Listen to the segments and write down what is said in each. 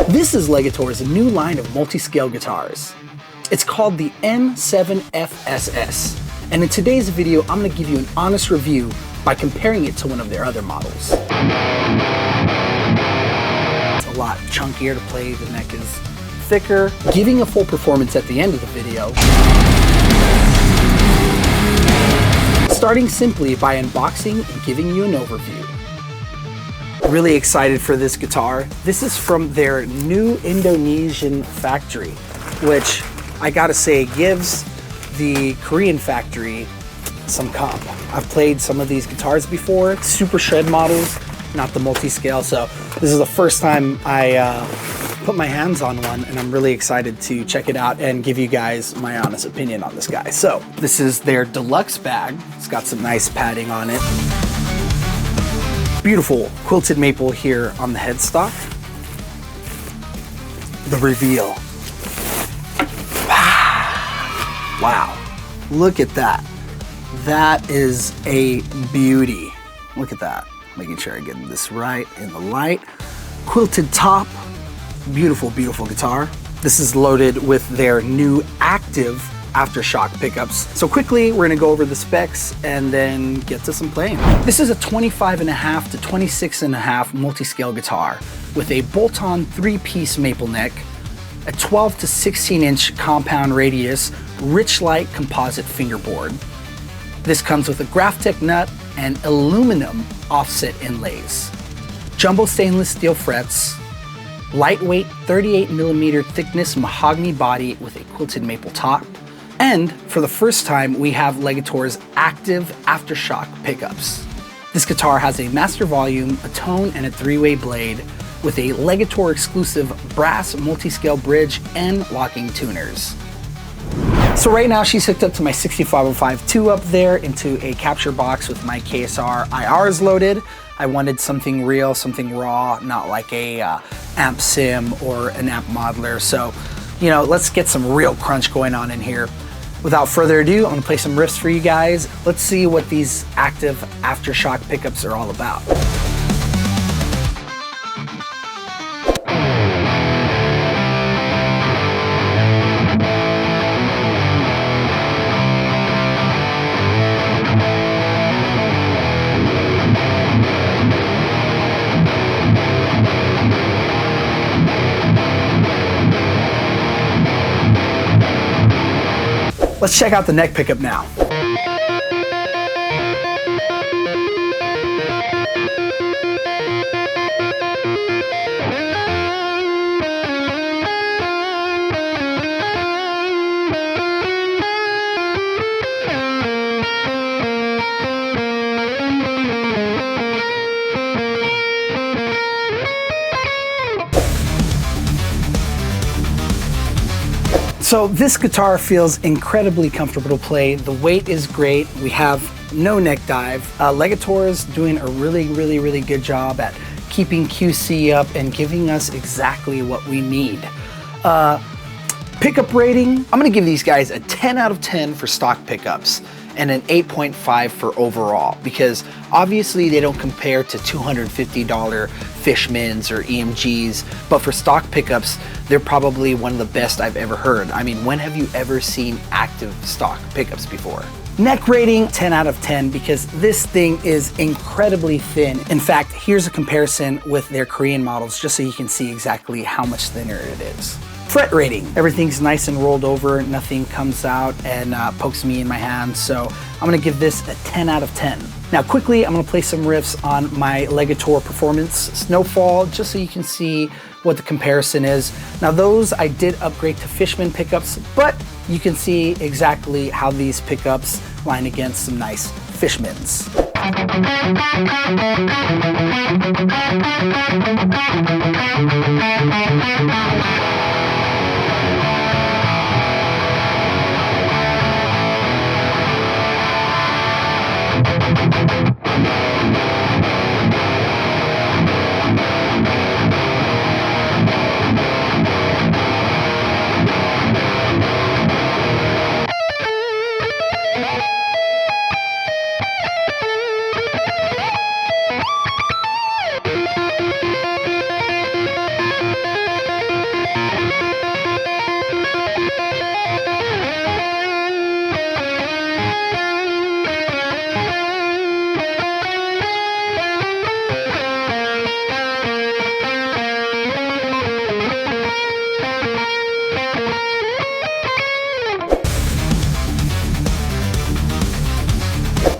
This is Legator's new line of multi-scale guitars. It's called the N7FSS, and in today's video, I'm going to give you an honest review by comparing it to one of their other models. It's a lot chunkier to play, the neck is thicker, giving a full performance at the end of the video. Starting simply by unboxing and giving you an overview. Really excited for this guitar. This is from their new Indonesian factory, which I gotta say gives the Korean factory some comp. I've played some of these guitars before, super shred models, not the multi-scale, so this is the first time I put my hands on one, and I'm really excited to check it out and give you guys my honest opinion on this guy. So this is their deluxe bag. It's got some nice padding on it. Beautiful quilted maple here on the headstock. The reveal. Wow, look at that. That is a beauty. Look at that. Making sure I get this right in the light. Quilted top. Beautiful, beautiful guitar. This is loaded with their new active aftershock pickups. So quickly, we're gonna go over the specs and then get to some playing. This is a 25.5 to 26.5 multi-scale guitar with a bolt-on 3-piece maple neck, a 12 to 16 inch compound radius, rich light composite fingerboard. This comes with a Graphtec nut and aluminum offset inlays, jumbo stainless steel frets, lightweight 38mm thickness mahogany body with a quilted maple top, and for the first time, we have Legator's active aftershock pickups. This guitar has a master volume, a tone, and a 3-way blade with a Legator exclusive brass multi-scale bridge and locking tuners. So right now she's hooked up to my 6505 2 up there into a capture box with my KSR IRs loaded. I wanted something real, something raw, not like a amp sim or an amp modeler. So, you know, let's get some real crunch going on in here. Without further ado, I'm gonna play some riffs for you guys. Let's see what these active aftershock pickups are all about. Let's check out the neck pickup now. So this guitar feels incredibly comfortable to play. The weight is great. We have no neck dive. Legator is doing a really good job at keeping QC up and giving us exactly what we need. Pickup rating, I'm gonna give these guys a 10 out of 10 for stock pickups and an 8.5 for overall, because obviously they don't compare to $250 Fishmans or EMGs, but for stock pickups, they're probably one of the best I've ever heard. I mean, when have you ever seen active stock pickups before? Neck rating, 10 out of 10, because this thing is incredibly thin. In fact, here's a comparison with their Korean models, just so you can see exactly how much thinner it is. Fret rating, everything's nice and rolled over, nothing comes out and pokes me in my hand, so I'm gonna give this a 10 out of 10. Now quickly, I'm gonna play some riffs on my Legator Performance Snowfall, just so you can see what the comparison is. Now those I did upgrade to Fishman pickups, but you can see exactly how these pickups line against some nice Fishmans.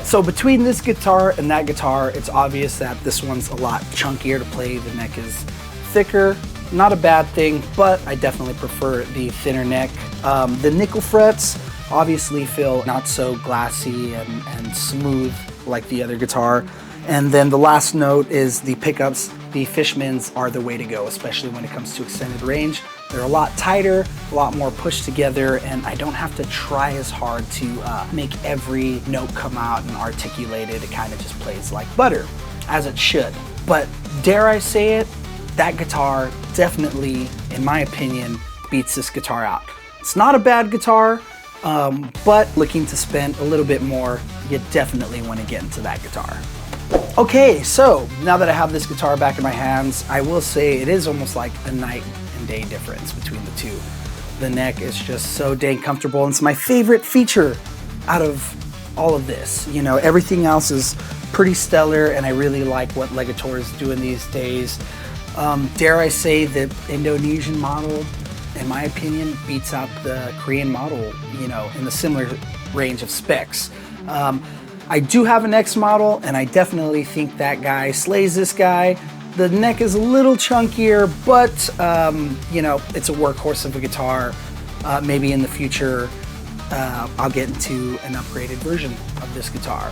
So between this guitar and that guitar, it's obvious that this one's a lot chunkier to play. The neck is thicker. Not a bad thing, but I definitely prefer the thinner neck. The nickel frets obviously feel not so glassy and smooth like the other guitar. And then the last note is the pickups. The Fishmans are the way to go, especially when it comes to extended range. They're a lot tighter, a lot more pushed together, and I don't have to try as hard to make every note come out and articulate it. It kind of just plays like butter, as it should. But dare I say it, that guitar definitely, in my opinion, beats this guitar out. It's not a bad guitar, but looking to spend a little bit more, you definitely want to get into that guitar. Okay, so now that I have this guitar back in my hands, I will say it is almost like a night and day difference between the two. The neck is just so dang comfortable, and it's my favorite feature out of all of this. You know, everything else is pretty stellar, and I really like what Legator is doing these days. Dare I say the Indonesian model, in my opinion, beats out the Korean model, you know, in the similar range of specs. I do have an X model, and I definitely think that guy slays this guy. The neck is a little chunkier, but you know, it's a workhorse of a guitar. Maybe in the future, I'll get into an upgraded version of this guitar.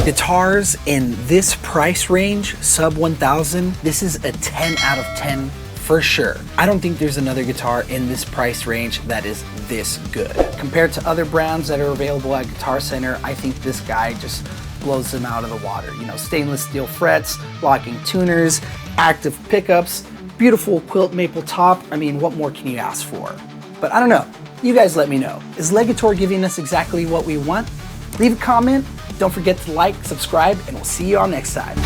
Guitars in this price range, sub 1,000, this is a 10 out of 10 for sure. I don't think there's another guitar in this price range that is this good. Compared to other brands that are available at Guitar Center, I think this guy just blows them out of the water. You know, stainless steel frets, locking tuners, active pickups, beautiful quilt maple top. I mean, what more can you ask for? But I don't know. You guys let me know. Is Legator giving us exactly what we want? Leave a comment. Don't forget to like, subscribe, and we'll see you all next time.